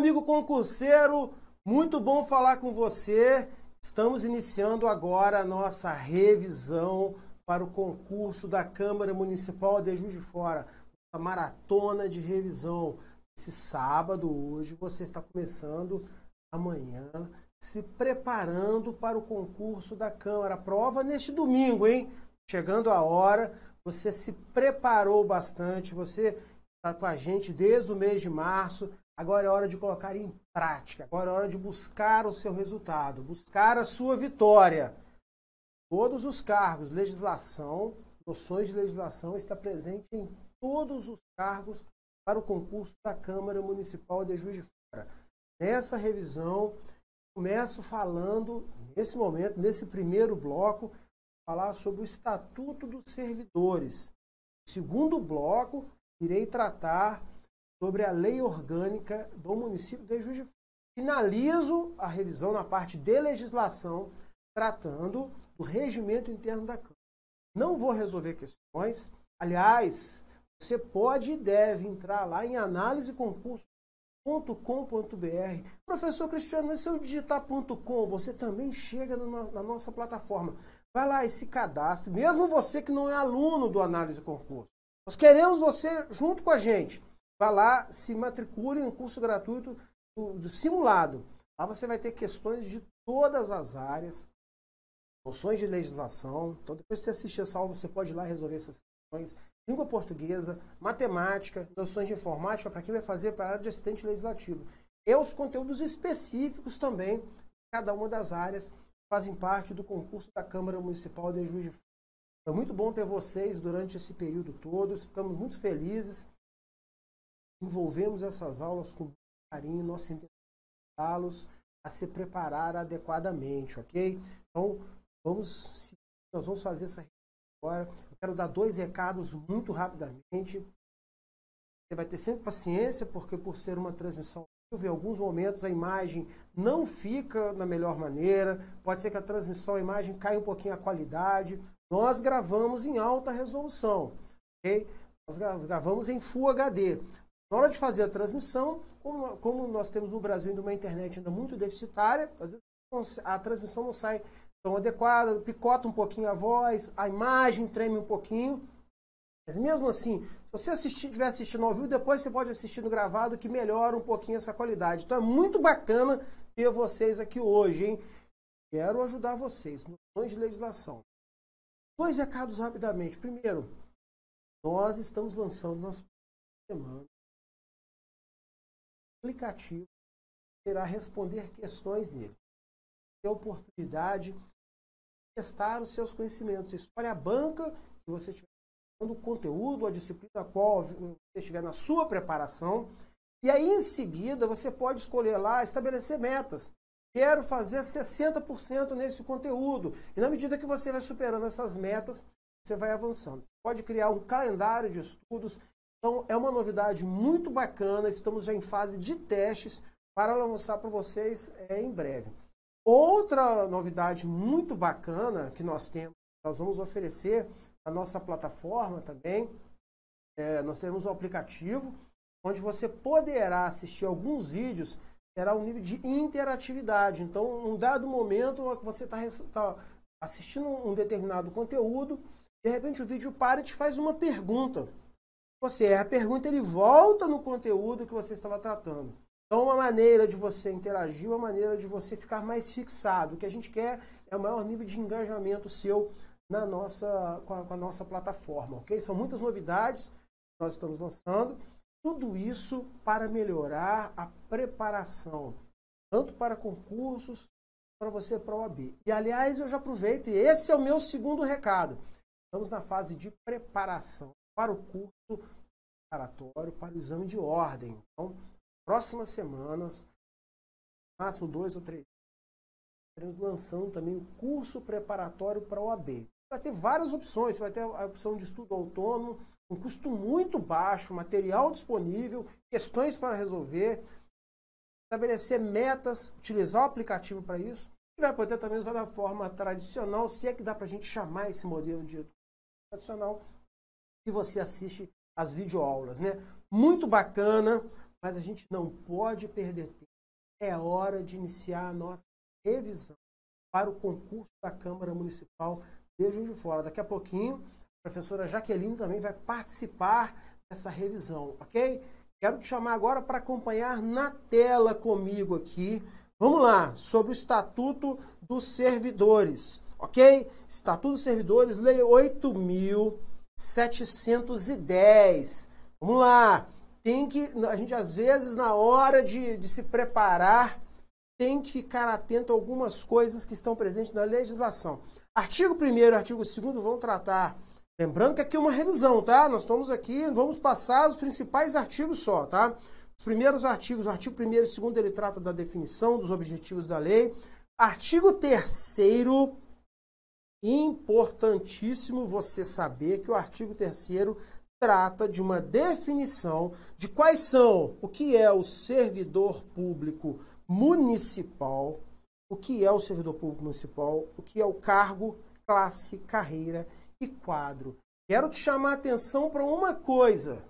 amigo concurseiro, muito bom falar com você. Estamos iniciando agora a nossa revisão para o concurso da Câmara Municipal de Juiz de Fora, a maratona de revisão. Esse sábado, hoje, você está começando amanhã, se preparando para o concurso da Câmara. Prova neste domingo, hein? Chegando a hora, você se preparou bastante, você está com a gente desde o mês de março. Agora é hora de colocar em prática, agora é hora de buscar o seu resultado, buscar a sua vitória. Todos os cargos, legislação, noções de legislação, está presente em todos os cargos para o concurso da Câmara Municipal de Juiz de Fora. Nessa revisão, começo falando, nesse momento, nesse primeiro bloco, falar sobre o Estatuto dos Servidores. No segundo bloco, irei tratar sobre a lei orgânica do município de Juiz de Fora. Finalizo a revisão na parte de legislação, tratando do regimento interno da Câmara. Não vou resolver questões. Aliás, você pode e deve entrar lá em analiseconcurso.com.br. Professor Cristiano, mas se eu digitar .com, você também chega na nossa plataforma. Vai lá e se cadastre, mesmo você que não é aluno do Análise Concurso. Nós queremos você junto com a gente. Vá lá, se matricule em um curso gratuito do simulado. Lá você vai ter questões de todas as áreas, noções de legislação. Então, depois que você assistir essa aula, você pode ir lá resolver essas questões. Língua portuguesa, matemática, noções de informática, para quem vai fazer para a área de assistente legislativo. E os conteúdos específicos também, cada uma das áreas, fazem parte do concurso da Câmara Municipal de Juiz de Fora. Foi muito bom ter vocês durante esse período todo, ficamos muito felizes. Envolvemos essas aulas com carinho, nós tentamos a se preparar adequadamente, ok? Então, nós vamos fazer essa agora. Eu quero dar 2 recados muito rapidamente. Você vai ter sempre paciência, porque por ser uma transmissão, em alguns momentos a imagem não fica na melhor maneira, pode ser que a transmissão, a imagem caia um pouquinho a qualidade. Nós gravamos em alta resolução, ok? Nós gravamos em Full HD. Na hora de fazer a transmissão, como nós temos no Brasil ainda uma internet ainda muito deficitária, às vezes a transmissão não sai tão adequada, picota um pouquinho a voz, a imagem treme um pouquinho. Mas mesmo assim, se você estiver assistindo ao vivo, depois você pode assistir no gravado, que melhora um pouquinho essa qualidade. Então é muito bacana ter vocês aqui hoje, hein? Quero ajudar vocês, noções de legislação. 2 recados rapidamente. Primeiro, nós estamos lançando nas semanas aplicativo que irá responder questões nele. Ter a oportunidade de testar os seus conhecimentos. Você escolhe a banca que você estiver o conteúdo, a disciplina a qual você estiver na sua preparação, e aí em seguida você pode escolher lá, estabelecer metas. Quero fazer 60% nesse conteúdo, e na medida que você vai superando essas metas, você vai avançando. Você pode criar um calendário de estudos. Então é uma novidade muito bacana, estamos já em fase de testes para lançar para vocês em breve. Outra novidade muito bacana que nós temos, nós vamos oferecer a nossa plataforma também, nós temos um aplicativo onde você poderá assistir alguns vídeos, terá um nível de interatividade. Então, num dado momento, você está assistindo um determinado conteúdo, de repente o vídeo para e te faz uma pergunta. Você erra a pergunta, ele volta no conteúdo que você estava tratando. Então, uma maneira de você interagir, uma maneira de você ficar mais fixado. O que a gente quer é o maior nível de engajamento seu com a nossa plataforma, ok? São muitas novidades que nós estamos lançando, tudo isso para melhorar a preparação, tanto para concursos, para você para a OAB. E, aliás, eu já aproveito, e esse é o meu segundo recado. Estamos na fase de preparação para o curso preparatório, para o exame de ordem. Então, próximas semanas, máximo 2 ou 3, estaremos lançando também o curso preparatório para a OAB. Vai ter várias opções, você vai ter a opção de estudo autônomo, um custo muito baixo, material disponível, questões para resolver, estabelecer metas, utilizar o aplicativo para isso, e vai poder também usar da forma tradicional, se é que dá para a gente chamar esse modelo de tradicional, que você assiste as videoaulas, né? Muito bacana, mas a gente não pode perder tempo. É hora de iniciar a nossa revisão para o concurso da Câmara Municipal de Juiz de Fora. Daqui a pouquinho, a professora Jaqueline também vai participar dessa revisão, ok? Quero te chamar agora para acompanhar na tela comigo aqui. Vamos lá, sobre o Estatuto dos Servidores, ok? Estatuto dos Servidores, Lei 8.710. Vamos lá. A gente às vezes, na hora de se preparar, tem que ficar atento a algumas coisas que estão presentes na legislação. Artigo 1º e artigo 2º vão tratar. Lembrando que aqui é uma revisão, tá? Nós estamos aqui, vamos passar os principais artigos só, tá? Os primeiros artigos, o artigo 1º e 2º, ele trata da definição dos objetivos da lei. Artigo 3º, importantíssimo você saber que o artigo 3º trata de uma definição de quais são, o que é o servidor público municipal, o que é o servidor público municipal, o que é o cargo, classe, carreira e quadro. Quero te chamar a atenção para uma coisa.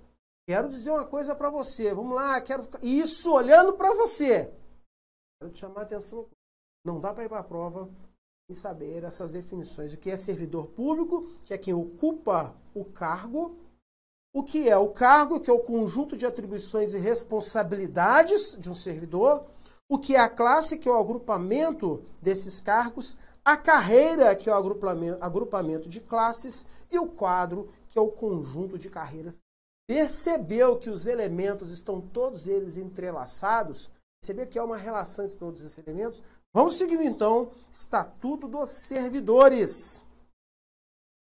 Quero dizer uma coisa para você. Vamos lá, isso olhando para você. Quero te chamar a atenção. Não dá para ir para a prova e saber essas definições. O que é servidor público, que é quem ocupa o cargo. O que é o cargo, que é o conjunto de atribuições e responsabilidades de um servidor. O que é a classe, que é o agrupamento desses cargos. A carreira, que é o agrupamento de classes. E o quadro, que é o conjunto de carreiras. Percebeu que os elementos estão todos eles entrelaçados? Percebeu que há uma relação entre todos esses elementos? Vamos seguir então, Estatuto dos Servidores.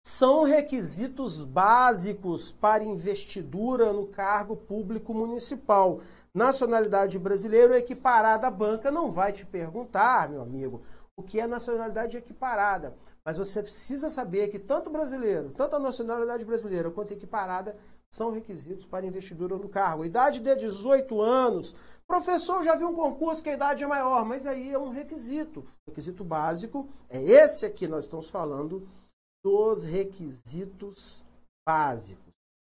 São requisitos básicos para investidura no cargo público municipal. Nacionalidade brasileira equiparada à banca não vai te perguntar, meu amigo, o que é nacionalidade equiparada. Mas você precisa saber que tanto brasileiro, tanto a nacionalidade brasileira quanto equiparada são requisitos para investidura no cargo. Idade de 18 anos. Professor, já vi um concurso que a idade é maior, mas aí é um requisito. O requisito básico é esse aqui, nós estamos falando dos requisitos básicos.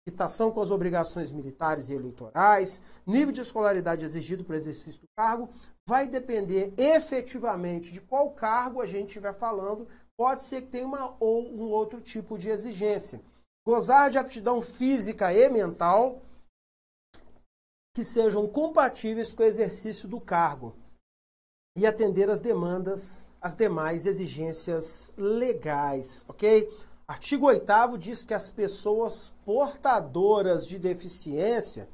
Quitação com as obrigações militares e eleitorais, nível de escolaridade exigido para o exercício do cargo, vai depender efetivamente de qual cargo a gente estiver falando. Pode ser que tenha uma ou um outro tipo de exigência. Gozar de aptidão física e mental que sejam compatíveis com o exercício do cargo e atender às demandas, às demais exigências legais, ok? Artigo 8º diz que as pessoas portadoras de deficiência,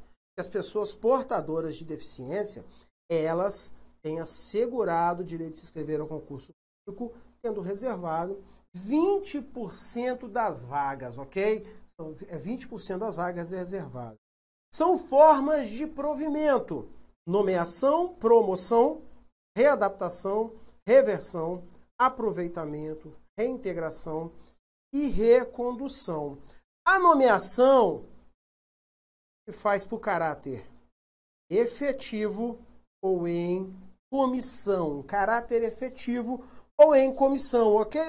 elas têm assegurado o direito de se inscrever ao concurso público, tendo reservado 20% das vagas, ok? 20% das vagas é reservado. São formas de provimento: nomeação, promoção, readaptação, reversão, aproveitamento, reintegração e recondução. A nomeação se faz por caráter efetivo ou em comissão. Caráter efetivo ou em comissão, ok?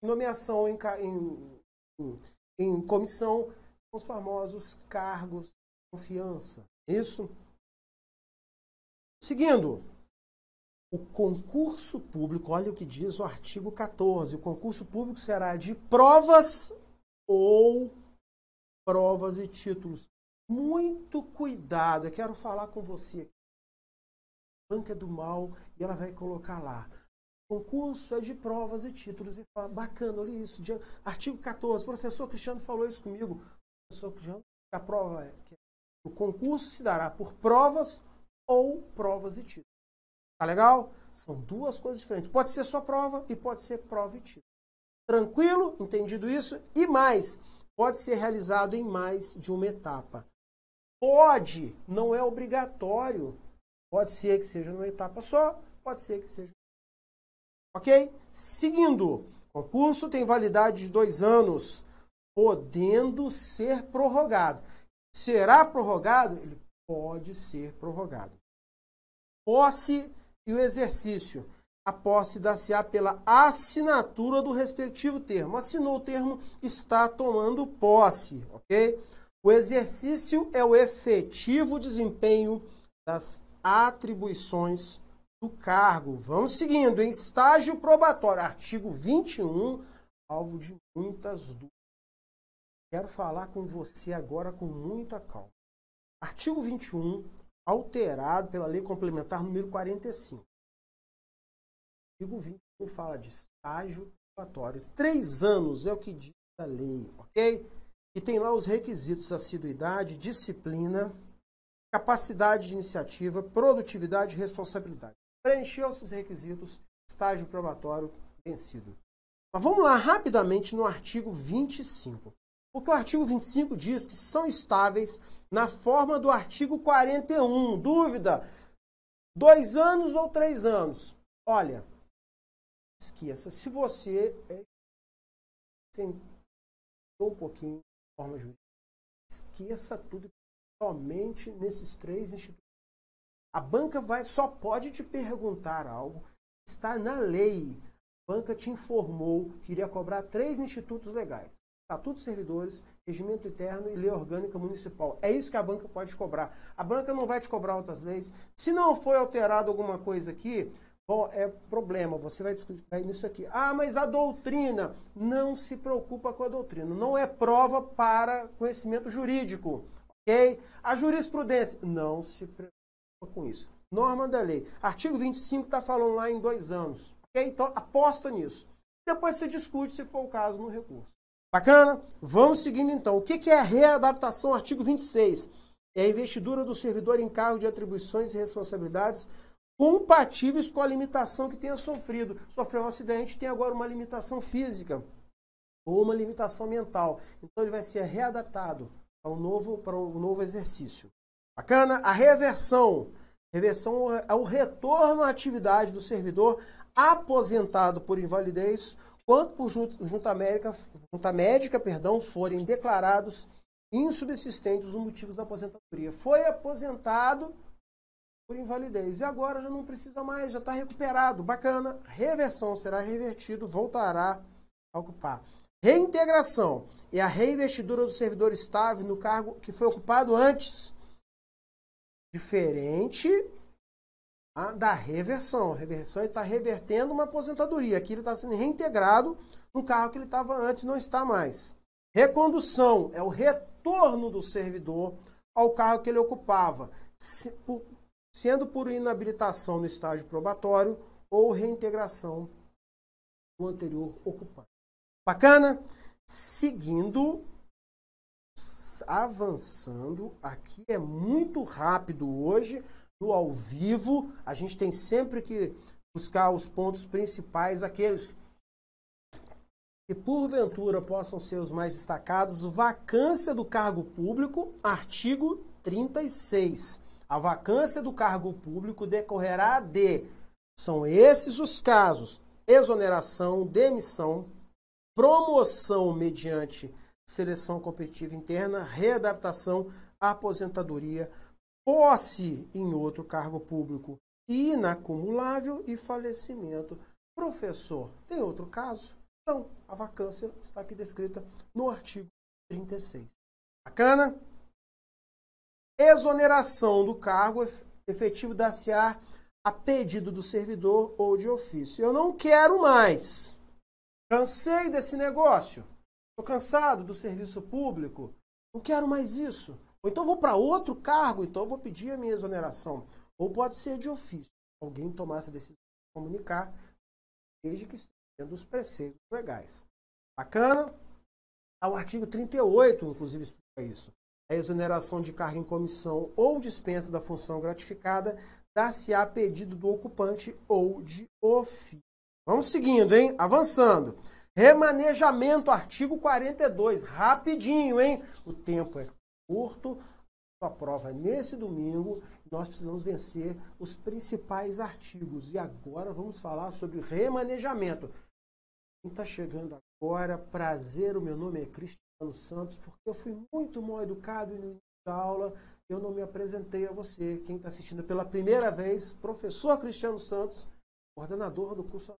Nomeação em comissão, os famosos cargos de confiança. Isso? Seguindo, o concurso público, olha o que diz o artigo 14. O concurso público será de provas ou provas e títulos. Muito cuidado, eu quero falar com você aqui. Banca do mal, e ela vai colocar lá. Concurso é de provas e títulos. E fala, bacana, olha isso. Artigo 14. O professor Cristiano falou isso comigo. Professor Cristiano, a prova é que o concurso se dará por provas ou provas e títulos. Tá legal? São duas coisas diferentes. Pode ser só prova e pode ser prova e título. Tranquilo? Entendido isso? E mais, pode ser realizado em mais de uma etapa. Pode, não é obrigatório. Pode ser que seja numa etapa só, pode ser que seja. Ok? Seguindo, concurso tem validade de 2 anos, podendo ser prorrogado. Será prorrogado? Ele pode ser prorrogado. Posse e o exercício. A posse dar-se-á pela assinatura do respectivo termo. Assinou o termo, está tomando posse. Ok? O exercício é o efetivo desempenho das atribuições do cargo. Vamos seguindo, em estágio probatório, artigo 21, alvo de muitas dúvidas. Quero falar com você agora com muita calma. Artigo 21, alterado pela Lei Complementar número 45. Artigo 21 fala de estágio probatório. 3 anos é o que diz a lei, ok? E tem lá os requisitos: assiduidade, disciplina, capacidade de iniciativa, produtividade e responsabilidade. Preencheu esses requisitos, estágio probatório vencido. Mas vamos lá rapidamente no artigo 25. Porque o artigo 25 diz que são estáveis na forma do artigo 41. Dúvida? 2 anos ou 3 anos? Olha, esqueça. Se você sentou um pouquinho de forma jurídica, esqueça tudo somente nesses 3 institutos. A banca só pode te perguntar algo. Está na lei. A banca te informou que iria cobrar 3 institutos legais: Estatuto dos Servidores, Regimento Interno e Lei Orgânica Municipal. É isso que a banca pode te cobrar. A banca não vai te cobrar outras leis. Se não foi alterado alguma coisa aqui, bom, é problema. Você vai discutir nisso aqui. Ah, mas a doutrina. Não se preocupa com a doutrina. Não é prova para conhecimento jurídico. Ok? A jurisprudência. Não se preocupa com isso. Norma da lei. Artigo 25 está falando lá em 2 anos. Ok? Então, aposta nisso. Depois você discute, se for o caso, no recurso. Bacana? Vamos seguindo então. O que é a readaptação? Artigo 26. É a investidura do servidor em cargo de atribuições e responsabilidades compatíveis com a limitação que tenha sofrido. Sofreu um acidente, tem agora uma limitação física ou uma limitação mental. Então ele vai ser readaptado para um novo exercício. Bacana? A reversão. Reversão é o retorno à atividade do servidor aposentado por invalidez, quanto por junta médica, forem declarados insubsistentes os motivos da aposentadoria. Foi aposentado por invalidez e agora já não precisa mais, já está recuperado. Bacana. Reversão, será revertido, voltará a ocupar. Reintegração é a reinvestidura do servidor estável no cargo que foi ocupado antes. Diferente da reversão. A reversão está revertendo uma aposentadoria. Aqui ele está sendo reintegrado no cargo que ele estava antes, não está mais. Recondução é o retorno do servidor ao cargo que ele ocupava, sendo por inabilitação no estágio probatório ou reintegração do anterior ocupante. Bacana? Seguindo, avançando, aqui é muito rápido hoje, no ao vivo, a gente tem sempre que buscar os pontos principais, aqueles que porventura possam ser os mais destacados. Vacância do cargo público, artigo 36. A vacância do cargo público decorrerá de, são esses os casos: exoneração, demissão, promoção mediante seleção competitiva interna, readaptação, aposentadoria, posse em outro cargo público inacumulável e falecimento. Professor, tem outro caso? Não, a vacância está aqui descrita no artigo 36. Bacana? Exoneração do cargo efetivo dar-se-á a pedido do servidor ou de ofício. Eu não quero mais. Cansei desse negócio. Estou cansado do serviço público. Não quero mais isso. Ou então vou para outro cargo, então vou pedir a minha exoneração. Ou pode ser de ofício. Alguém tomar essa decisão de comunicar, desde que esteja dentro dos preceitos legais. Bacana? O artigo 38, inclusive, explica isso. A exoneração de cargo em comissão ou dispensa da função gratificada dar-se-á a pedido do ocupante ou de ofício. Vamos seguindo, hein? Avançando. Remanejamento, artigo 42. Rapidinho, hein? O tempo é curto. A prova é nesse domingo. Nós precisamos vencer os principais artigos. E agora vamos falar sobre remanejamento. Quem está chegando agora, prazer, o meu nome é Cristiano Santos, porque eu fui muito mal educado no início da aula, eu não me apresentei a você. Quem está assistindo pela primeira vez, professor Cristiano Santos, coordenador do curso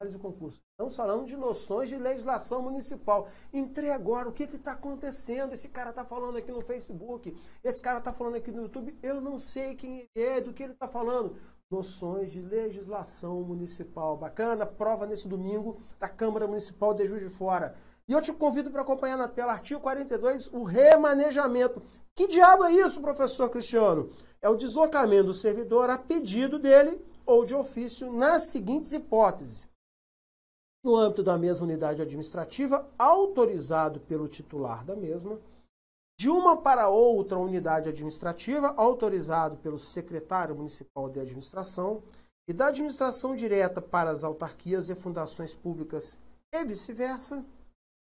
de concurso. Estamos falando de noções de legislação municipal. Entrei agora, o que está acontecendo? Esse cara está falando aqui no Facebook, esse cara está falando aqui no YouTube, eu não sei quem ele é, do que ele está falando. Noções de legislação municipal. Bacana, prova nesse domingo da Câmara Municipal de Juiz de Fora. E eu te convido para acompanhar na tela, artigo 42, o remanejamento. Que diabo é isso, professor Cristiano? É o deslocamento do servidor a pedido dele ou de ofício nas seguintes hipóteses. No âmbito da mesma unidade administrativa, autorizado pelo titular da mesma, de uma para outra unidade administrativa, autorizado pelo secretário municipal de administração, e da administração direta para as autarquias e fundações públicas e vice-versa,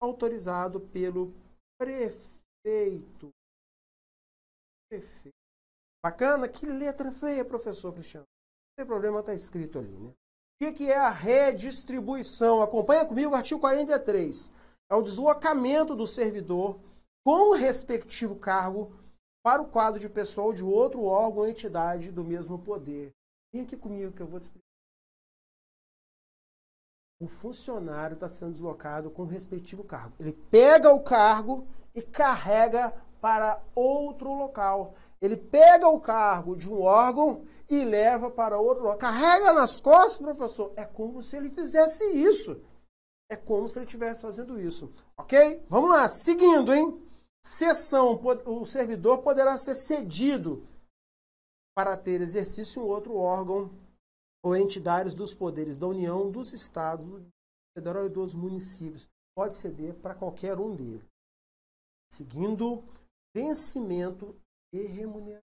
autorizado pelo prefeito. Bacana? Que letra feia, professor Cristiano. Não tem problema, está escrito ali, né? O que é a redistribuição? Acompanha comigo o artigo 43. É o deslocamento do servidor com o respectivo cargo para o quadro de pessoal de outro órgão ou entidade do mesmo poder. Vem aqui comigo que eu vou te explicar. O funcionário está sendo deslocado com o respectivo cargo. Ele pega o cargo e carrega para outro local. Ele pega o cargo de um órgão e leva para outro órgão. Carrega nas costas, professor. É como se ele fizesse isso. É como se ele estivesse fazendo isso. Ok? Vamos lá. Seguindo, hein? Cessão. O servidor poderá ser cedido para ter exercício em outro órgão ou entidades dos poderes da União, dos Estados, do Federal e dos municípios. Pode ceder para qualquer um deles. Seguindo, vencimento e remuneração.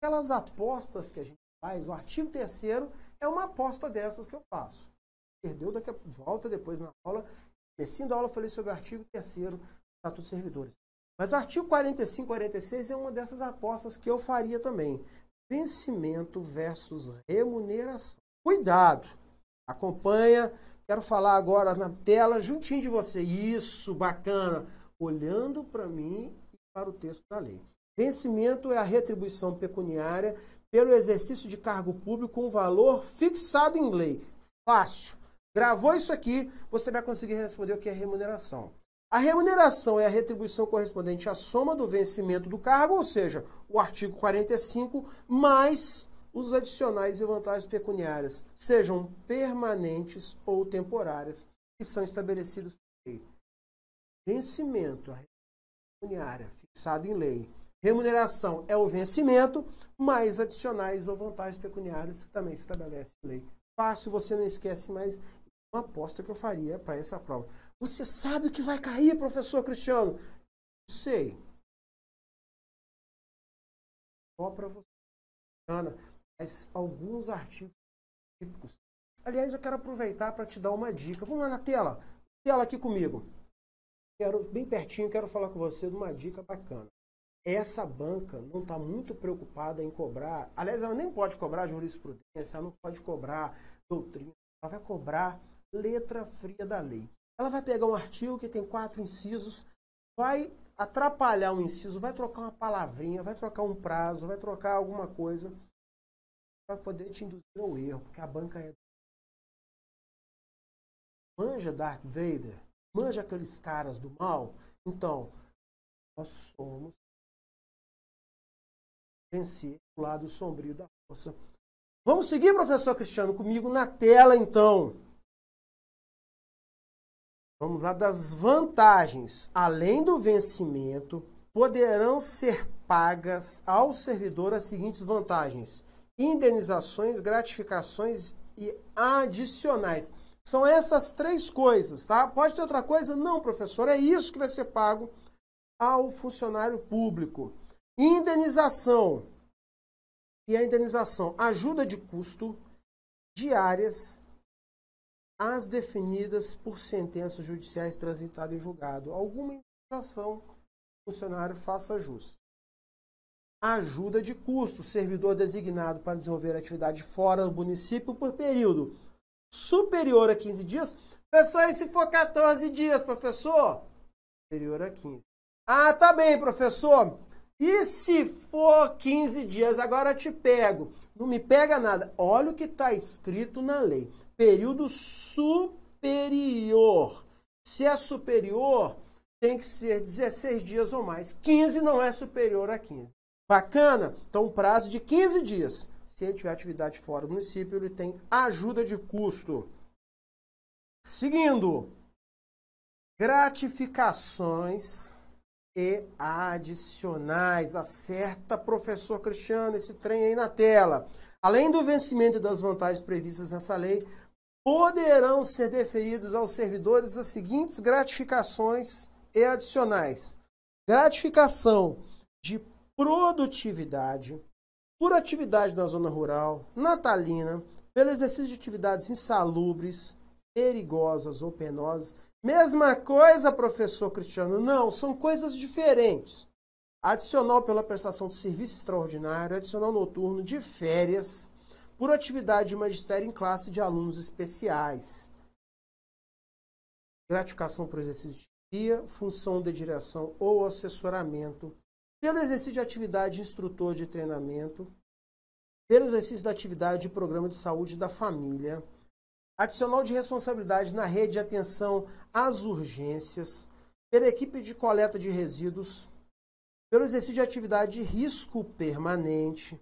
Aquelas apostas que a gente faz, o artigo 3º é uma aposta dessas que eu faço. Perdeu, daqui a volta depois na aula. Comecinho da aula eu falei sobre o artigo 3º, Estatuto dos Servidores. Mas o artigo 45 e 46 é uma dessas apostas que eu faria também. Vencimento versus remuneração. Cuidado! Acompanha. Quero falar agora na tela, juntinho de você. Isso, bacana. Olhando para mim e para o texto da lei. Vencimento é a retribuição pecuniária pelo exercício de cargo público com valor fixado em lei. Fácil. Gravou isso aqui, você vai conseguir responder o que é remuneração. A remuneração é a retribuição correspondente à soma do vencimento do cargo, ou seja, o artigo 45, mais os adicionais e vantagens pecuniárias, sejam permanentes ou temporárias, que são estabelecidos por lei. Vencimento, a retribuição pecuniária fixada em lei. Remuneração é o vencimento, mais adicionais ou vantagens pecuniárias, que também se estabelece em lei. Fácil, você não esquece mais. Uma aposta que eu faria para essa prova. Você sabe o que vai cair, professor Cristiano? Não sei. Só para você. Ana, mas alguns artigos típicos. Aliás, eu quero aproveitar para te dar uma dica. Vamos lá na tela. Tela aqui comigo. Bem pertinho, quero falar com você de uma dica bacana. Essa banca não está muito preocupada em cobrar. Aliás, ela nem pode cobrar jurisprudência, ela não pode cobrar doutrina. Ela vai cobrar letra fria da lei. Ela vai pegar um artigo que tem 4 incisos, vai atrapalhar um inciso, vai trocar uma palavrinha, vai trocar um prazo, vai trocar alguma coisa para poder te induzir ao erro, porque a banca é... Manja Darth Vader? Manja aqueles caras do mal? Então, nós somos vencer o lado sombrio da força. Vamos seguir, professor Cristiano, comigo na tela, então. Vamos lá das vantagens. Além do vencimento, poderão ser pagas ao servidor as seguintes vantagens: indenizações, gratificações e adicionais. São essas 3 coisas, tá? Pode ter outra coisa? Não, professor, é isso que vai ser pago ao funcionário público. Indenização. E a indenização, ajuda de custo diárias as definidas por sentenças judiciais transitadas em julgado. Alguma indenização, o funcionário faça jus. Ajuda de custo, servidor designado para desenvolver atividade fora do município por período superior a 15 dias. Professor, e se for 14 dias, professor? Superior a 15. Ah, tá bem, professor. E se for 15 dias? Agora eu te pego. Não me pega nada. Olha o que está escrito na lei. Período superior. Se é superior, tem que ser 16 dias ou mais. 15 não é superior a 15. Bacana? Então, um prazo de 15 dias. Se ele tiver atividade fora do município, ele tem ajuda de custo. Seguindo. Gratificações e adicionais. Acerta, professor Cristiano, esse trem aí na tela. Além do vencimento das vantagens previstas nessa lei, poderão ser deferidos aos servidores as seguintes gratificações e adicionais. Gratificação de produtividade, por atividade na zona rural, natalina, pelo exercício de atividades insalubres, perigosas ou penosas. Mesma coisa, professor Cristiano? Não, são coisas diferentes. Adicional pela prestação de serviço extraordinário, adicional noturno de férias, por atividade de magistério em classe de alunos especiais. Gratificação por exercício de chefia, função de direção ou assessoramento, pelo exercício de atividade de instrutor de treinamento, pelo exercício da atividade de programa de saúde da família, adicional de responsabilidade na rede de atenção às urgências, pela equipe de coleta de resíduos, pelo exercício de atividade de risco permanente,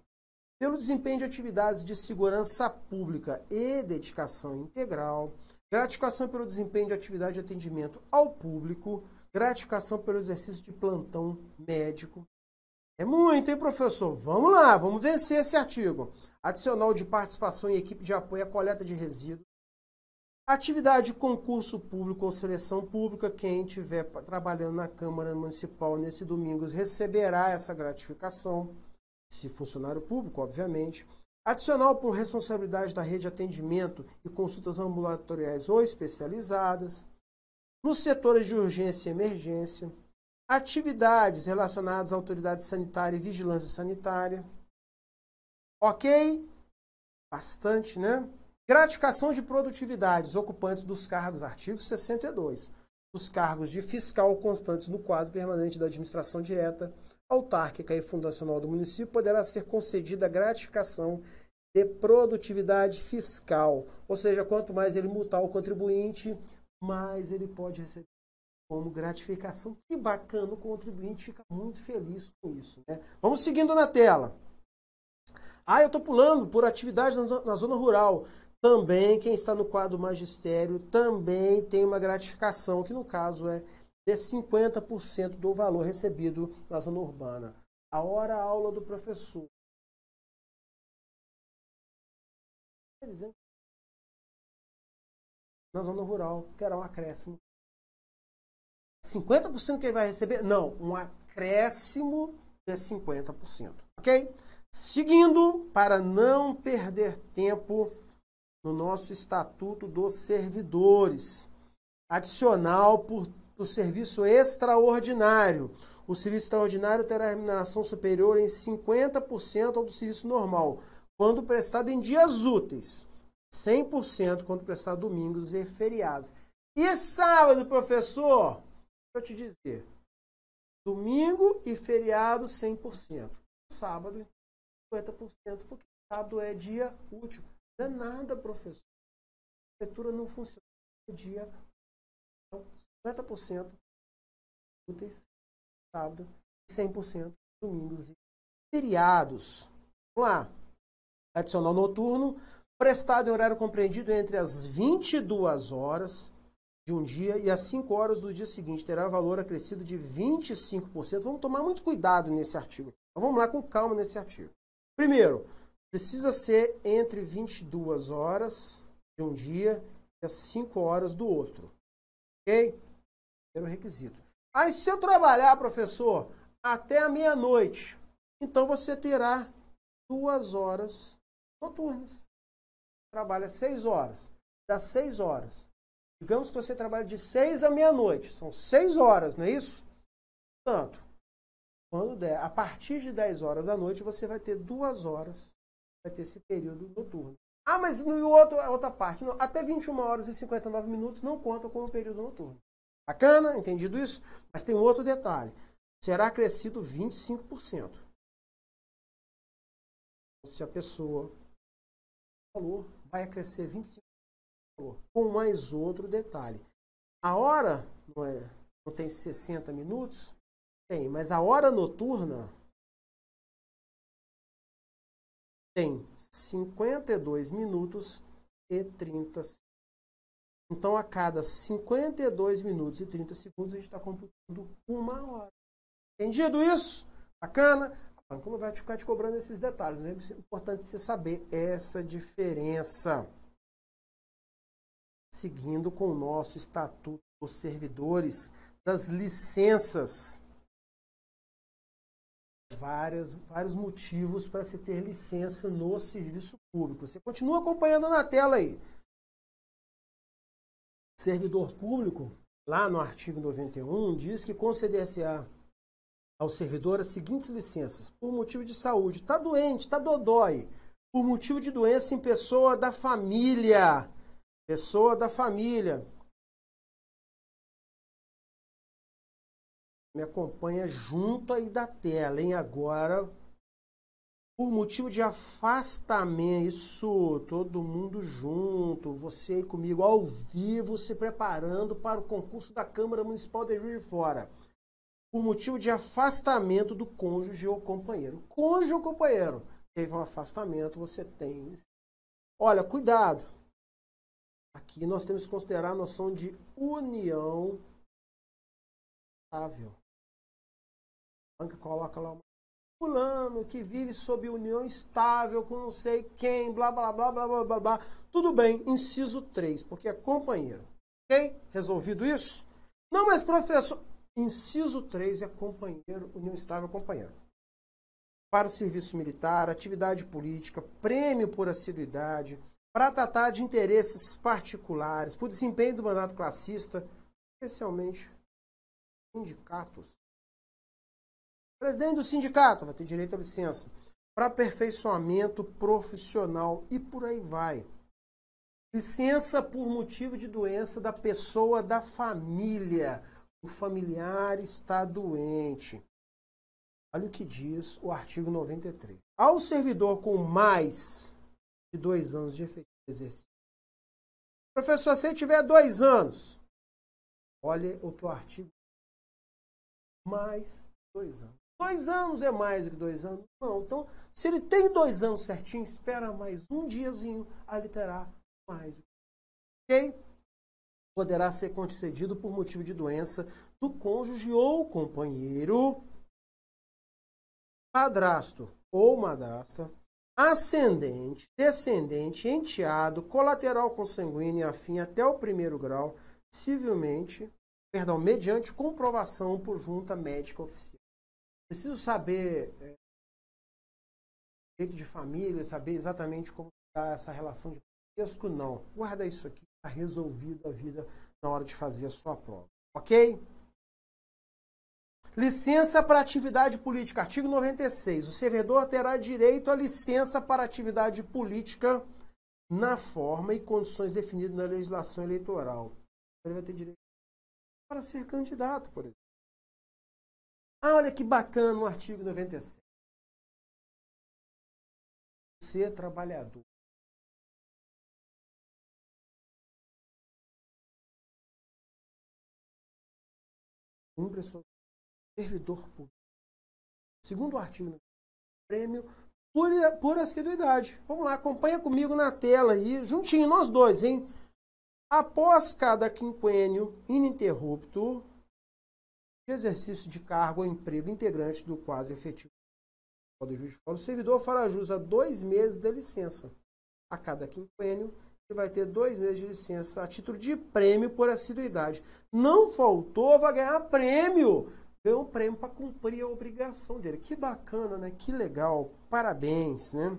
pelo desempenho de atividades de segurança pública e dedicação integral, gratificação pelo desempenho de atividade de atendimento ao público, gratificação pelo exercício de plantão médico. É muito, hein, professor? Vamos lá, vamos vencer esse artigo. Adicional de participação em equipe de apoio à coleta de resíduos. Atividade de concurso público ou seleção pública, quem estiver trabalhando na Câmara Municipal nesse domingo receberá essa gratificação, se funcionário público, obviamente. Adicional por responsabilidade da rede de atendimento e consultas ambulatoriais ou especializadas. Nos setores de urgência e emergência. Atividades relacionadas à autoridade sanitária e vigilância sanitária. Ok? Bastante, né? Gratificação de produtividades ocupantes dos cargos, artigo 62. Os cargos de fiscal constantes no quadro permanente da administração direta, autárquica e fundacional do município, poderá ser concedida gratificação de produtividade fiscal. Ou seja, quanto mais ele multar o contribuinte, mais ele pode receber como gratificação. Que bacana, o contribuinte fica muito feliz com isso, né? Vamos seguindo na tela. Ah, eu estou pulando por atividade na zona rural. Também, quem está no quadro magistério também tem uma gratificação, que no caso é de 50% do valor recebido na zona urbana. A hora-aula do professor. Na zona rural, terá um acréscimo. 50% que ele vai receber? Não, um acréscimo de 50%. Ok? Seguindo, para não perder tempo no nosso Estatuto dos Servidores. Adicional por serviço extraordinário. O serviço extraordinário terá remuneração superior em 50% ao do serviço normal, quando prestado em dias úteis. 100% quando prestado domingos e feriados. E sábado, professor? Deixa eu te dizer. Domingo e feriado, 100%. Sábado, 50%, porque sábado é dia útil. Não é nada, professor. A prefeitura não funciona. É dia. Então, 50% úteis, sábado, e 100% domingos e feriados. Vamos lá. Adicional noturno, prestado em horário compreendido entre as 22 horas de um dia e as 5 horas do dia seguinte. Terá valor acrescido de 25%. Vamos tomar muito cuidado nesse artigo. Então, vamos lá com calma nesse artigo. Primeiro, precisa ser entre 22 horas de um dia e as 5 horas do outro. Ok? Primeiro requisito. Aí, se eu trabalhar, professor, até a meia-noite, então você terá 2 horas noturnas. Trabalha 6 horas. Das 6 horas. Digamos que você trabalha de 6 à meia-noite. São 6 horas, não é isso? Portanto, quando der, a partir de 10 horas da noite, você vai ter 2 horas. Vai ter esse período noturno. Ah, mas no a outra parte, não, até 21 horas e 59 minutos não conta como período noturno. Bacana? Entendido isso? Mas tem um outro detalhe. Será acrescido 25%. Se a pessoa valor vai acrescer 25 valor, com mais outro detalhe. A hora não tem 60 minutos? Tem, mas a hora noturna tem 52 minutos e 30 segundos. Então, a cada 52 minutos e 30 segundos, a gente está computando 1 hora. Entendido isso? Bacana? A banca não vai ficar te cobrando esses detalhes. É importante você saber essa diferença. Seguindo com o nosso Estatuto dos Servidores, das licenças. Vários motivos para se ter licença no serviço público. Você continua acompanhando na tela aí. Servidor público, lá no artigo 91, diz que conceder-se-á ao servidor as seguintes licenças: por motivo de saúde, está doente, está dodói, por motivo de doença em pessoa da família. Pessoa da família. Me acompanha junto aí da tela, hein? Agora, por motivo de afastamento, isso, todo mundo junto, você aí comigo, ao vivo, se preparando para o concurso da Câmara Municipal de Juiz de Fora. Por motivo de afastamento do cônjuge ou companheiro. Cônjuge ou companheiro. Teve um afastamento, você tem. Olha, cuidado. Aqui nós temos que considerar a noção de união estável. A banca coloca lá fulano que vive sob união estável com não sei quem, blá, blá, blá, blá, blá, blá, blá. Tudo bem, inciso 3, porque é companheiro. Ok? Resolvido isso? Não, mas professor, inciso 3 é companheiro, união estável, companheiro. Para o serviço militar, atividade política, prêmio por assiduidade, para tratar de interesses particulares, por desempenho do mandato classista, especialmente sindicatos. Presidente do sindicato vai ter direito à licença. Para aperfeiçoamento profissional e por aí vai. Licença por motivo de doença da pessoa da família. O familiar está doente. Olha o que diz o artigo 93. Ao servidor com mais de 2 anos de efetivo exercício. Professor, se ele tiver 2 anos, olha o que o artigo mais 2 anos. 2 anos é mais do que 2 anos? Não. Então, se ele tem 2 anos certinho, espera mais um diazinho, aí ele terá mais. Ok? Poderá ser concedido por motivo de doença do cônjuge ou companheiro, padrasto ou madrasta, ascendente, descendente, enteado, colateral consanguíneo e afim até o 1º grau, mediante comprovação por junta médica oficial. Preciso saber direito de família, saber exatamente como está essa relação de parentesco? Não. Guarda isso aqui, está resolvido a vida na hora de fazer a sua prova. Ok? Licença para atividade política. Artigo 96. O servidor terá direito à licença para atividade política na forma e condições definidas na legislação eleitoral. Ele vai ter direito para ser candidato, por exemplo. Ah, olha que bacana o artigo 97. Ser trabalhador. Servidor público. Segundo o artigo, prêmio por assiduidade. Vamos lá, acompanha comigo na tela aí, juntinho, nós dois, hein? Após cada quinquênio ininterrupto de exercício de cargo ou emprego integrante do quadro efetivo do Juiz de Fora, o servidor fará jus a 2 meses de licença. A cada quinquênio, ele vai ter 2 meses de licença a título de prêmio por assiduidade. Não faltou, vai ganhar prêmio. Ganhou um prêmio para cumprir a obrigação dele. Que bacana, né? Que legal. Parabéns, né?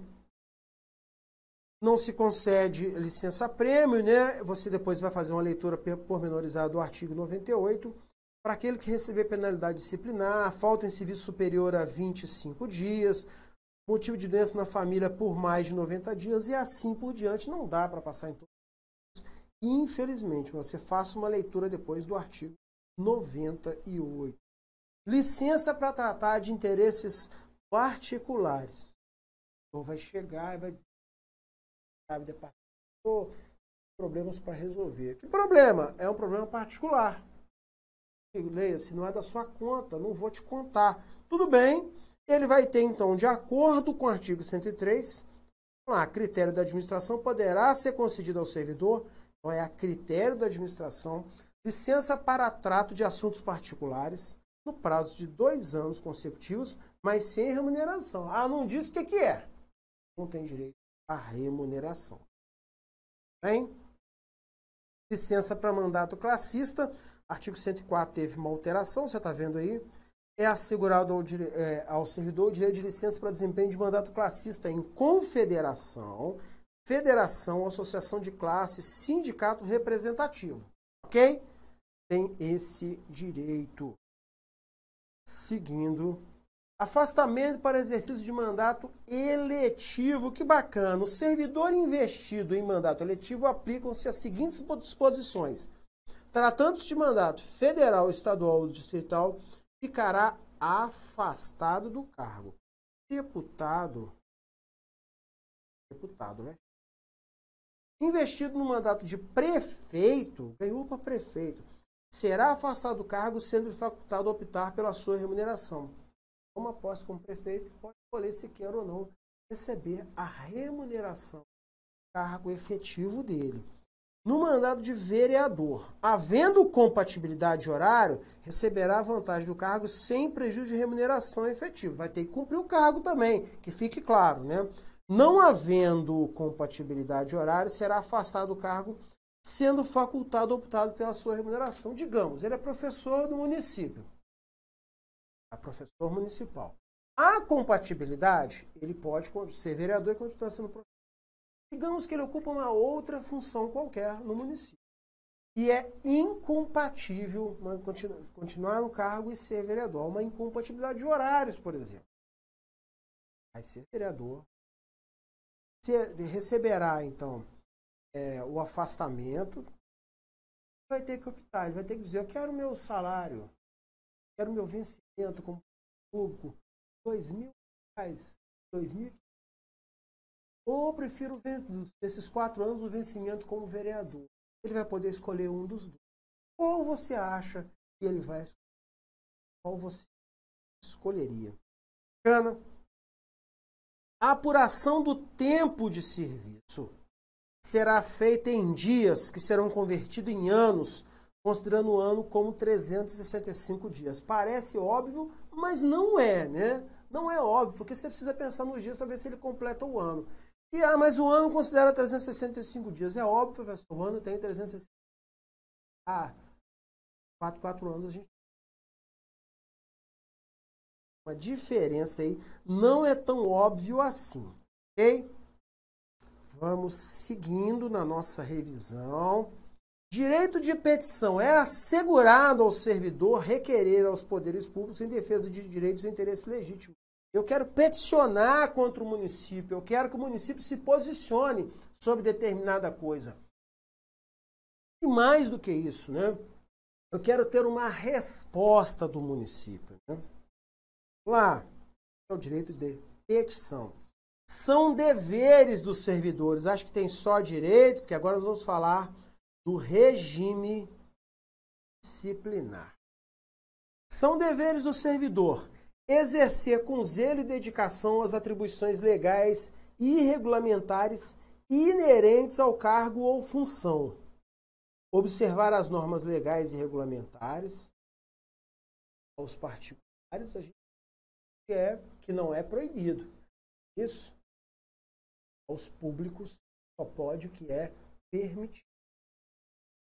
Não se concede licença-prêmio, né? Você depois vai fazer uma leitura pormenorizada do artigo 98. Para aquele que receber penalidade disciplinar, falta em serviço superior a 25 dias, motivo de doença na família por mais de 90 dias e assim por diante. Não dá para passar em todos. Infelizmente, você faça uma leitura depois do artigo 98. Licença para tratar de interesses particulares. Ou vai chegar e vai dizer, sabe, departamento, problemas para resolver. Que problema? É um problema particular. Leia, se não é da sua conta, não vou te contar. Tudo bem, ele vai ter, então, de acordo com o artigo 103, a critério da administração poderá ser concedido ao servidor, então é a critério da administração, licença para trato de assuntos particulares no prazo de 2 anos consecutivos, mas sem remuneração. Ah, não diz o que é. Não tem direito à remuneração. Bem? Licença para mandato classista. Artigo 104 teve uma alteração, você está vendo aí. É assegurado ao servidor o direito de licença para desempenho de mandato classista em confederação, federação, associação de classe, sindicato representativo. Ok? Tem esse direito. Seguindo. Afastamento para exercício de mandato eletivo. Que bacana. O servidor investido em mandato eletivo aplicam-se as seguintes disposições. Tratando-se de mandato federal, estadual ou distrital, ficará afastado do cargo. Deputado, né? Investido no mandato de prefeito, ganhou para prefeito, será afastado do cargo, sendo facultado a optar pela sua remuneração. Uma posse como prefeito, pode escolher se quer ou não receber a remuneração do cargo efetivo dele. No mandato de vereador, havendo compatibilidade de horário, receberá a vantagem do cargo sem prejuízo de remuneração efetiva. Vai ter que cumprir o cargo também, que fique claro, né? Não havendo compatibilidade de horário, será afastado do cargo, sendo facultado ou optado pela sua remuneração. Digamos, ele é professor do município. É professor municipal. A compatibilidade, ele pode ser vereador e continuar sendo professor. Digamos que ele ocupa uma outra função qualquer no município. E é incompatível continuar no cargo e ser vereador. Há uma incompatibilidade de horários, por exemplo. Vai ser vereador. Você receberá, então, o afastamento. Vai ter que optar. Ele vai ter que dizer, eu quero o meu salário. Quero o meu vencimento como público. R$2.000. R$2.500. Ou prefiro, nesses 4 anos, o vencimento como vereador. Ele vai poder escolher um dos dois. Ou você acha que ele vai escolher? Qual você escolheria? Bacana. A apuração do tempo de serviço será feita em dias, que serão convertidos em anos, considerando o ano como 365 dias. Parece óbvio, mas não é, né? Não é óbvio, porque você precisa pensar nos dias para ver se ele completa o ano. E, mas o ano considera 365 dias. É óbvio, professor, o ano tem 365. 4 anos a gente... Uma diferença aí não é tão óbvio assim, ok? Vamos seguindo na nossa revisão. Direito de petição é assegurado ao servidor requerer aos poderes públicos em defesa de direitos e interesses legítimos. Eu quero peticionar contra o município, eu quero que o município se posicione sobre determinada coisa. E mais do que isso, né? Eu quero ter uma resposta do município. Né? Lá, é o direito de petição. São deveres dos servidores. Acho que tem só direito, porque agora nós vamos falar do regime disciplinar. São deveres do servidor exercer com zelo e dedicação as atribuições legais e regulamentares inerentes ao cargo ou função. Observar as normas legais e regulamentares aos particulares, a gente que não é proibido. Isso, aos públicos, só pode o que é permitido.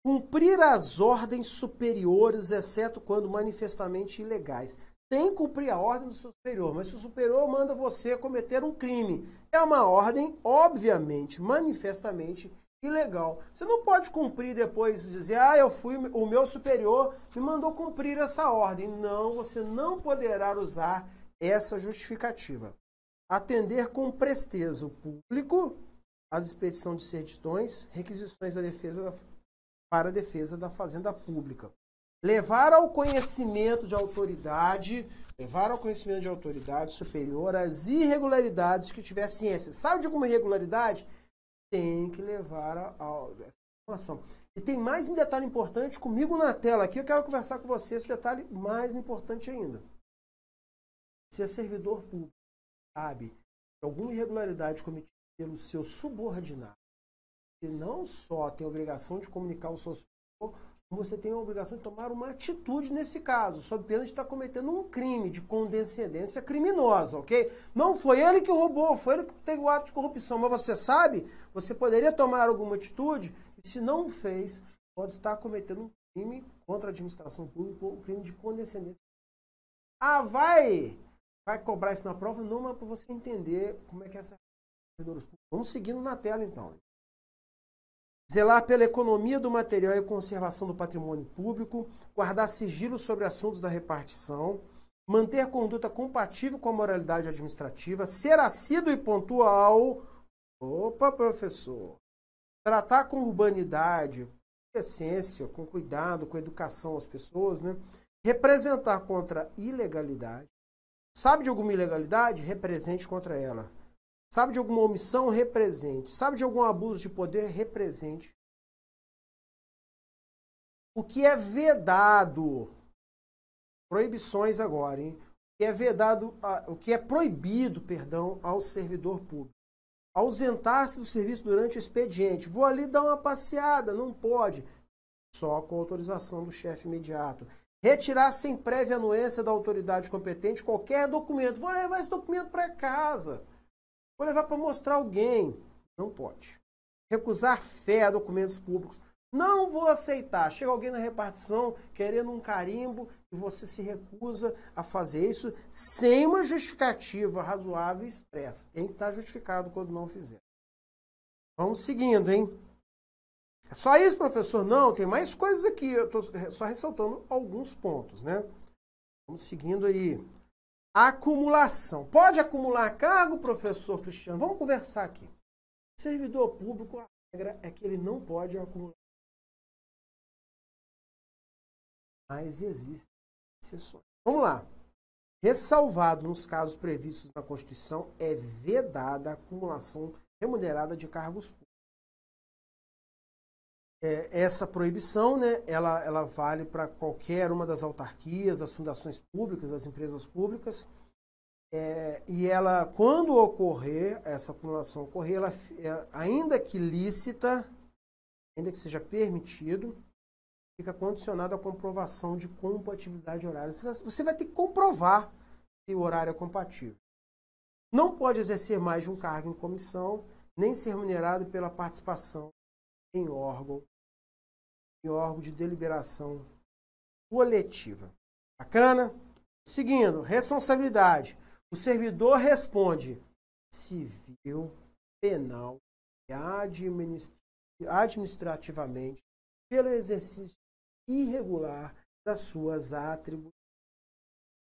Cumprir as ordens superiores, exceto quando manifestamente ilegais. Tem que cumprir a ordem do seu superior, mas se o superior manda você cometer um crime, é uma ordem, obviamente, manifestamente ilegal. Você não pode cumprir depois e dizer, o meu superior me mandou cumprir essa ordem. Não, você não poderá usar essa justificativa. Atender com presteza o público às expedição de certidões, requisições para a defesa da fazenda pública. Levar ao conhecimento de autoridade Levar ao conhecimento de autoridade superior as irregularidades que tiver ciência. Sabe de alguma irregularidade? Tem que levar a essa informação. E tem mais um detalhe importante comigo na tela aqui. Eu quero conversar com você esse detalhe mais importante ainda. Se é servidor público, sabe de alguma irregularidade cometida pelo seu subordinado, você não só tem a obrigação de comunicar ao seu superior, como você tem a obrigação de tomar uma atitude nesse caso, sob pena de estar cometendo um crime de condescendência criminosa, ok? Não foi ele que roubou, foi ele que teve o ato de corrupção, mas você sabe, você poderia tomar alguma atitude, e se não fez, pode estar cometendo um crime contra a administração pública, um crime de condescendência. Ah, vai cobrar isso na prova? Não, mas para você entender como é que é essa... Vamos seguindo na tela, então. Zelar pela economia do material e conservação do patrimônio público, guardar sigilo sobre assuntos da repartição, manter conduta compatível com a moralidade administrativa, ser assíduo e pontual. Opa, professor! Tratar com urbanidade, com essência, com cuidado, com educação as pessoas, né? Representar contra ilegalidade. Sabe de alguma ilegalidade? Represente contra ela. Sabe de alguma omissão? Represente. Sabe de algum abuso de poder? Represente. O que é vedado? Proibições agora, hein? O que é vedado, o que é proibido, perdão, ao servidor público. Ausentar-se do serviço durante o expediente. Vou ali dar uma passeada, não pode. Só com autorização do chefe imediato. Retirar sem prévia anuência da autoridade competente qualquer documento. Vou levar esse documento para casa. Vou levar para mostrar alguém. Não pode. Recusar fé a documentos públicos. Não vou aceitar. Chega alguém na repartição querendo um carimbo e você se recusa a fazer isso sem uma justificativa razoável e expressa. Tem que estar justificado quando não fizer. Vamos seguindo, hein? É só isso, professor? Não, tem mais coisas aqui. Eu estou só ressaltando alguns pontos, né? Vamos seguindo aí. Acumulação. Pode acumular cargo, professor Cristiano? Vamos conversar aqui. Servidor público, a regra é que ele não pode acumular. Mas existem exceções. Vamos lá. Ressalvado nos casos previstos na Constituição, é vedada a acumulação remunerada de cargos públicos. Essa proibição, né, ela vale para qualquer uma das autarquias, das fundações públicas, das empresas públicas. E ela, quando ocorrer, essa acumulação ocorrer, ela, ainda que lícita, ainda que seja permitido, fica condicionada à comprovação de compatibilidade horária. Você vai ter que comprovar se o horário é compatível. Não pode exercer mais de um cargo em comissão, nem ser remunerado pela participação em órgão de deliberação coletiva. Bacana? Seguindo, responsabilidade. O servidor responde civil, penal e administrativamente pelo exercício irregular das suas atribuições.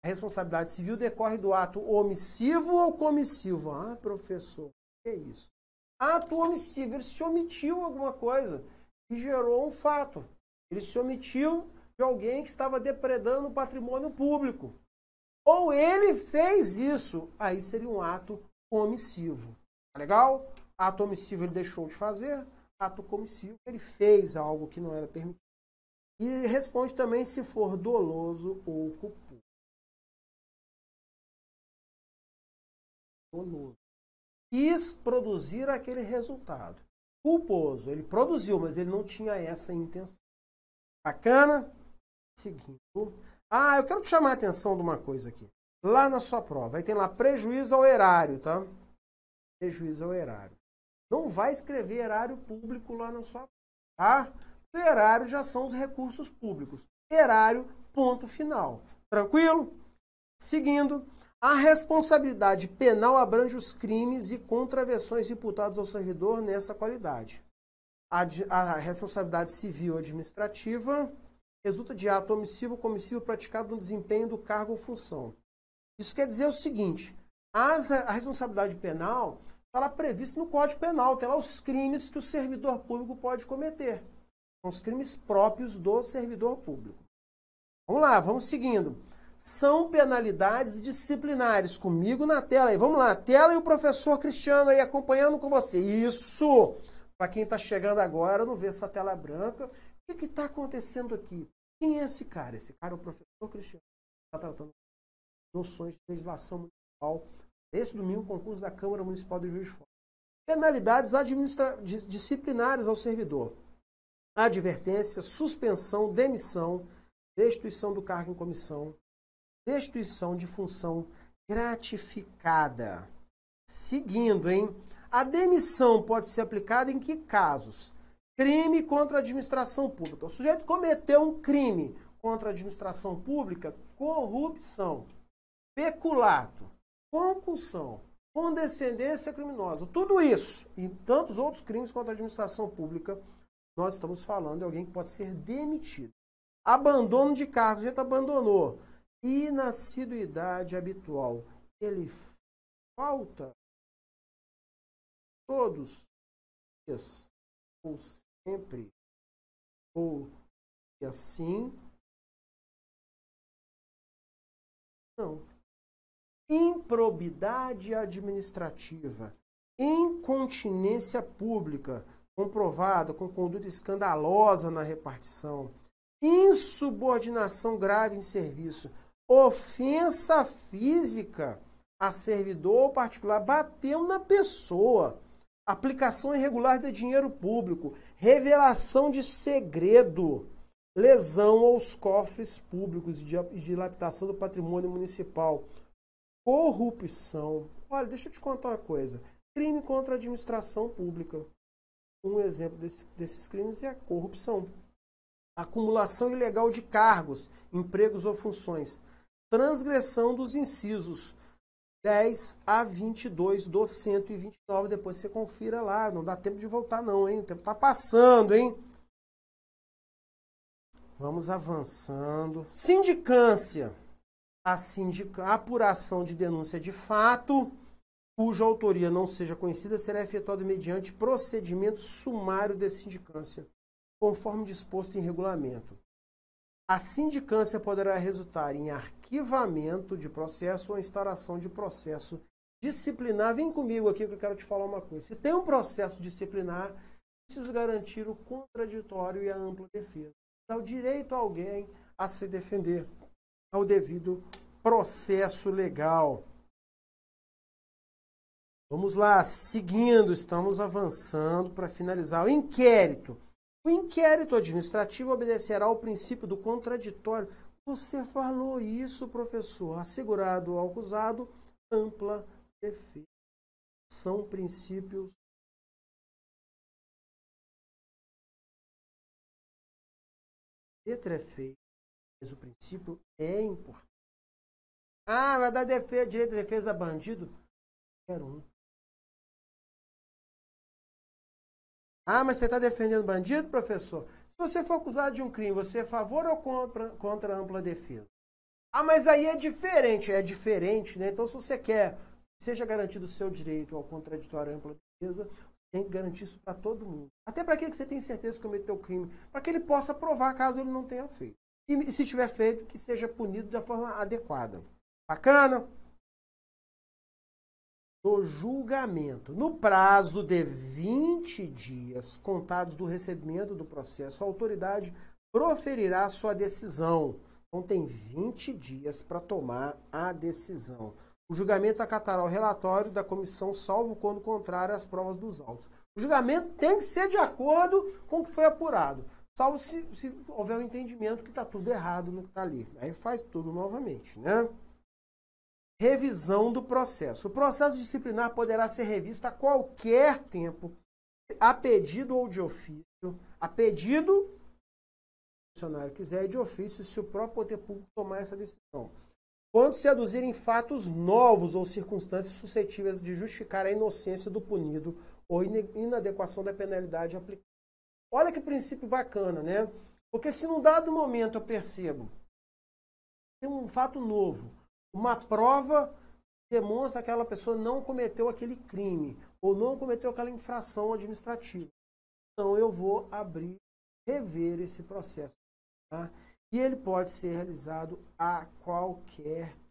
A responsabilidade civil decorre do ato omissivo ou comissivo. Ah, professor, o que é isso? Ato omissivo, ele se omitiu alguma coisa e gerou um fato. Ele se omitiu de alguém que estava depredando o patrimônio público. Ou ele fez isso, aí seria um ato omissivo. Tá legal? Ato omissivo ele deixou de fazer, ato comissivo ele fez algo que não era permitido. E responde também se for doloso ou culposo. Doloso. Quis produzir aquele resultado. Culposo, ele produziu, mas ele não tinha essa intenção. Bacana? Seguindo. Ah, eu quero te chamar a atenção de uma coisa aqui. Lá na sua prova, aí tem lá prejuízo ao erário, tá? Prejuízo ao erário. Não vai escrever erário público lá na sua prova, tá? O erário já são os recursos públicos. Erário, ponto final. Tranquilo? Seguindo. A responsabilidade penal abrange os crimes e contravenções imputados ao servidor nessa qualidade. A responsabilidade civil administrativa resulta de ato omissivo ou comissivo praticado no desempenho do cargo ou função. Isso quer dizer o seguinte, a responsabilidade penal está lá prevista no Código Penal, tem lá os crimes que o servidor público pode cometer. São os crimes próprios do servidor público. Vamos lá, vamos seguindo. são penalidades disciplinares. Comigo na tela aí. Vamos lá, tela e o professor Cristiano aí acompanhando com você. Isso! Para quem está chegando agora, não vê essa tela branca. O que está acontecendo aqui? Quem é esse cara? Esse cara é o professor Cristiano. Está tratando noções de legislação municipal. Esse domingo, concurso da Câmara Municipal de Juiz de Fora. Penalidades disciplinares ao servidor. Advertência, suspensão, demissão, destituição do cargo em comissão, destituição de função gratificada. Seguindo, hein? A demissão pode ser aplicada em que casos? Crime contra a administração pública. O sujeito cometeu um crime contra a administração pública, corrupção, peculato, concussão, condescendência criminosa. Tudo isso e tantos outros crimes contra a administração pública, nós estamos falando de alguém que pode ser demitido. Abandono de cargo, o sujeito abandonou. Inassiduidade habitual. Ele falta todos os dias, ou sempre, ou assim. Não. Improbidade administrativa. Incontinência pública, comprovada com conduta escandalosa na repartição. Insubordinação grave em serviço. Ofensa física a servidor ou particular, bateu na pessoa. Aplicação irregular de dinheiro público, revelação de segredo, lesão aos cofres públicos e dilapidação do patrimônio municipal, corrupção. Olha, deixa eu te contar uma coisa. Crime contra a administração pública. Um exemplo desses crimes é a corrupção. Acumulação ilegal de cargos, empregos ou funções. Transgressão dos incisos 10 a 22 do 129. Depois você confira lá. Não dá tempo de voltar não, hein? O tempo está passando, hein? Vamos avançando. Sindicância. A apuração de denúncia de fato, cuja autoria não seja conhecida, será efetuada mediante procedimento sumário de sindicância, conforme disposto em regulamento. A sindicância poderá resultar em arquivamento de processo ou instauração de processo disciplinar. Vem comigo aqui que eu quero te falar uma coisa. Se tem um processo disciplinar, preciso garantir o contraditório e a ampla defesa. Dá o direito a alguém a se defender ao devido processo legal. Vamos lá, seguindo, estamos avançando para finalizar. O inquérito. O inquérito administrativo obedecerá ao princípio do contraditório. Você falou isso, professor. Assegurado ao acusado ampla defesa. São princípios. Letra é feita, mas o princípio é importante. Ah, vai dar defesa, direito de defesa a bandido? Quero um. Ah, mas você está defendendo bandido, professor? Se você for acusado de um crime, você é a favor ou contra a ampla defesa? Ah, mas aí é diferente, né? Então, se você quer que seja garantido o seu direito ao contraditório à ampla defesa, tem que garantir isso para todo mundo. Até para aquele que você tem certeza que cometeu o crime, para que ele possa provar caso ele não tenha feito. E se tiver feito, que seja punido da forma adequada. Bacana? Do julgamento. No prazo de 20 dias contados do recebimento do processo, a autoridade proferirá sua decisão. Então tem 20 dias para tomar a decisão. O julgamento acatará o relatório da comissão, salvo quando contrário às provas dos autos. O julgamento tem que ser de acordo com o que foi apurado, salvo se houver um entendimento que está tudo errado no que está ali. Aí faz tudo novamente, né? Revisão do processo. O processo disciplinar poderá ser revisto a qualquer tempo, a pedido ou de ofício. A pedido, se o funcionário quiser, de ofício, se o próprio poder público tomar essa decisão. Quando se aduzirem fatos novos ou circunstâncias suscetíveis de justificar a inocência do punido ou inadequação da penalidade aplicada. Olha que princípio bacana, né? Porque se num dado momento eu percebo tem um fato novo, uma prova demonstra que aquela pessoa não cometeu aquele crime ou não cometeu aquela infração administrativa. Então eu vou rever esse processo. Tá? e ele pode ser realizado a qualquer tempo.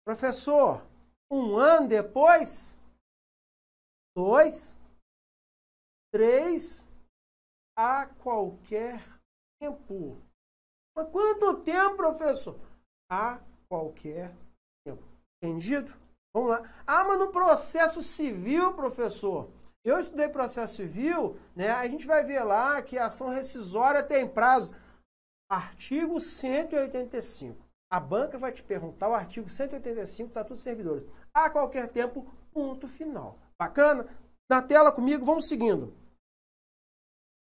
Professor, 1 ano depois? 2, 3, a qualquer tempo. Mas quanto tempo, professor? A qualquer tempo. Entendido? Vamos lá. Ah, mas no processo civil, professor, eu estudei processo civil, né? A gente vai ver lá que a ação rescisória tem prazo. Artigo 185. A banca vai te perguntar o artigo 185 do Estatuto dos Servidores. A qualquer tempo, ponto final. Bacana? Na tela comigo, vamos seguindo.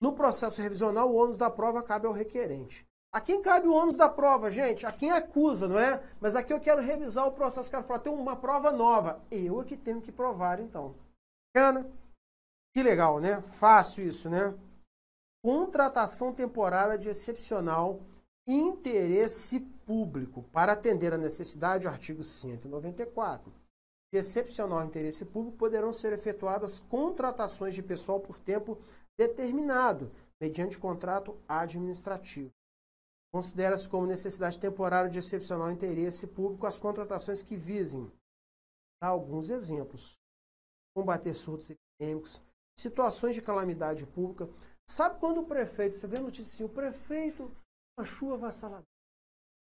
No processo revisional, o ônus da prova cabe ao requerente. A quem cabe o ônus da prova, gente? A quem acusa, não é? Mas aqui eu quero revisar o processo, quero falar, tem uma prova nova. Eu é que tenho que provar, então. Bacana? Que legal, né? Fácil isso, né? Contratação temporária de excepcional interesse público para atender a necessidade, artigo 194. De excepcional interesse público poderão ser efetuadas contratações de pessoal por tempo determinado, mediante contrato administrativo. Considera-se como necessidade temporária de excepcional interesse público as contratações que visem, dá alguns exemplos, combater surtos epidêmicos, situações de calamidade pública. Sabe quando o prefeito, você vê a notícia assim, o prefeito, uma chuva avassaladora,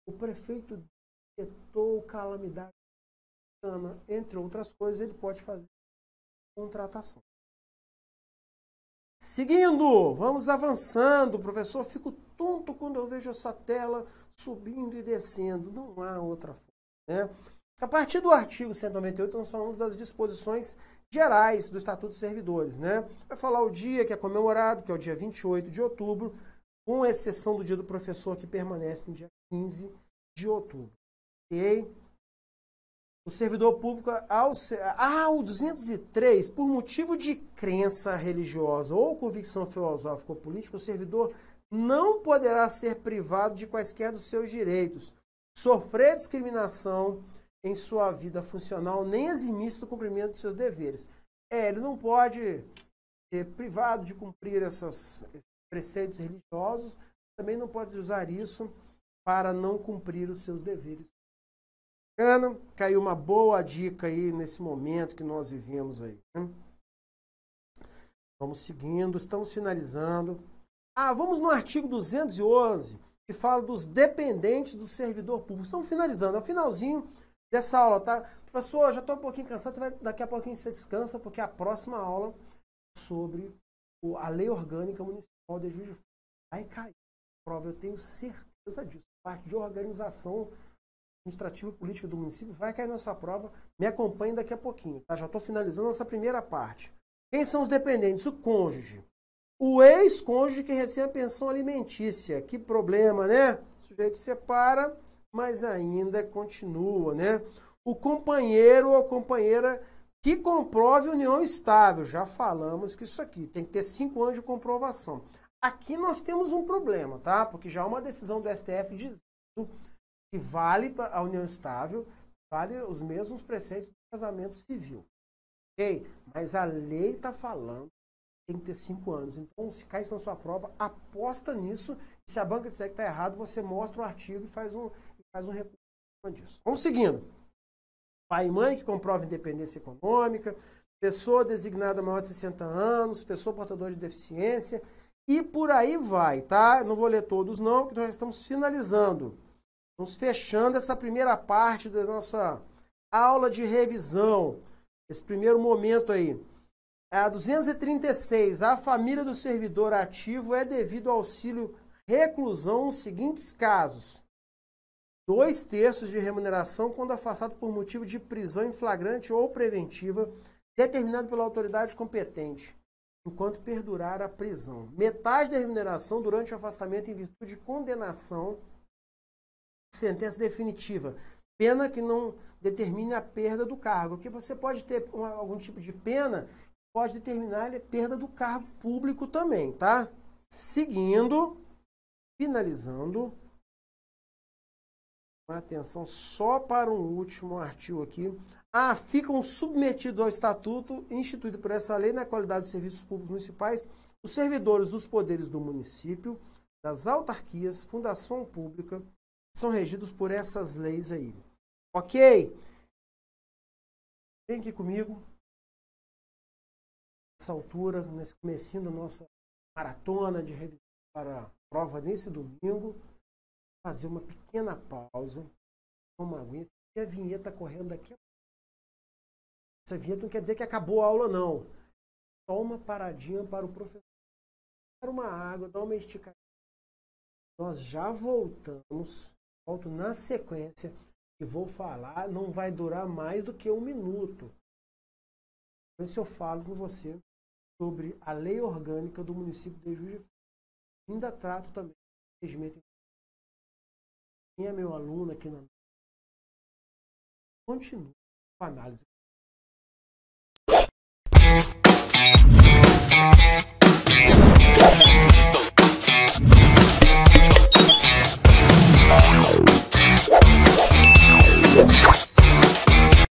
o prefeito decretou calamidade, entre outras coisas, ele pode fazer contratação. Seguindo, vamos avançando. Professor, fico tonto quando eu vejo essa tela subindo e descendo. Não há outra forma, né? A partir do artigo 198, nós falamos das disposições gerais do Estatuto dos Servidores, né? Vai falar o dia que é comemorado, que é o dia 28 de outubro, com exceção do dia do professor, que permanece no dia 15 de outubro. Ok? O servidor público, o 203, por motivo de crença religiosa ou convicção filosófica ou política, o servidor não poderá ser privado de quaisquer dos seus direitos, sofrer discriminação em sua vida funcional, nem eximir-se do cumprimento de seus deveres. Ele não pode ser privado de cumprir esses preceitos religiosos, também não pode usar isso para não cumprir os seus deveres. Caiu uma boa dica aí nesse momento que nós vivemos aí, né? Vamos seguindo, estamos finalizando. Vamos no artigo 211, que fala dos dependentes do servidor público. Estamos finalizando, é o finalzinho dessa aula, tá? Professor, já estou um pouquinho cansado, daqui a pouquinho você descansa, porque a próxima aula é sobre a Lei Orgânica Municipal de Juiz de Fora. Vai cair a prova, eu tenho certeza disso. A parte de organização administrativa e política do município vai cair nessa prova. Me acompanhe daqui a pouquinho, tá? Já estou finalizando essa primeira parte. Quem são os dependentes? O cônjuge. O ex-cônjuge que recebe a pensão alimentícia. Que problema, né? O sujeito separa, mas ainda continua, né? O companheiro ou companheira que comprove união estável. Já falamos que isso aqui tem que ter 5 anos de comprovação. Aqui nós temos um problema, tá? Porque já há uma decisão do STF dizendo que vale para a união estável, vale os mesmos preceitos do casamento civil. Ok? Mas a lei está falando que tem que ter 5 anos. Então, se cai na sua prova, aposta nisso. E se a banca disser que está errado, você mostra o artigo e faz um recurso disso. Vamos seguindo. Pai e mãe que comprova independência econômica, pessoa designada maior de 60 anos, pessoa portadora de deficiência, e por aí vai, tá? Não vou ler todos não, porque nós estamos finalizando. Estamos fechando essa primeira parte da nossa aula de revisão. Esse primeiro momento aí. A 236, a família do servidor ativo é devido ao auxílio reclusão nos seguintes casos. 2/3 de remuneração quando afastado por motivo de prisão em flagrante ou preventiva, determinado pela autoridade competente, enquanto perdurar a prisão. Metade da remuneração durante o afastamento em virtude de condenação, sentença definitiva. Pena que não determine a perda do cargo, porque você pode ter algum tipo de pena, pode determinar a perda do cargo público também, tá? Seguindo, finalizando. Atenção só para um último artigo aqui. Ficam submetidos ao estatuto instituído por essa lei na qualidade de serviços públicos municipais os servidores dos poderes do município, das autarquias, fundação pública, são regidos por essas leis aí. Ok? Vem aqui comigo. Nessa altura, nesse comecinho da nossa maratona de revisão para a prova nesse domingo, fazer uma pequena pausa, uma aguinha, e a vinheta correndo aqui. Essa vinheta não quer dizer que acabou a aula, não. Só uma paradinha para o professor. Dar uma água, dar uma esticadinha. Nós já voltamos, volto na sequência e vou falar, não vai durar mais do que 1 minuto. Ver se eu falo com você sobre a lei orgânica do município de Juiz de Fora. Ainda trato também do regimento. Quem é meu aluno aqui na... Continua com a análise.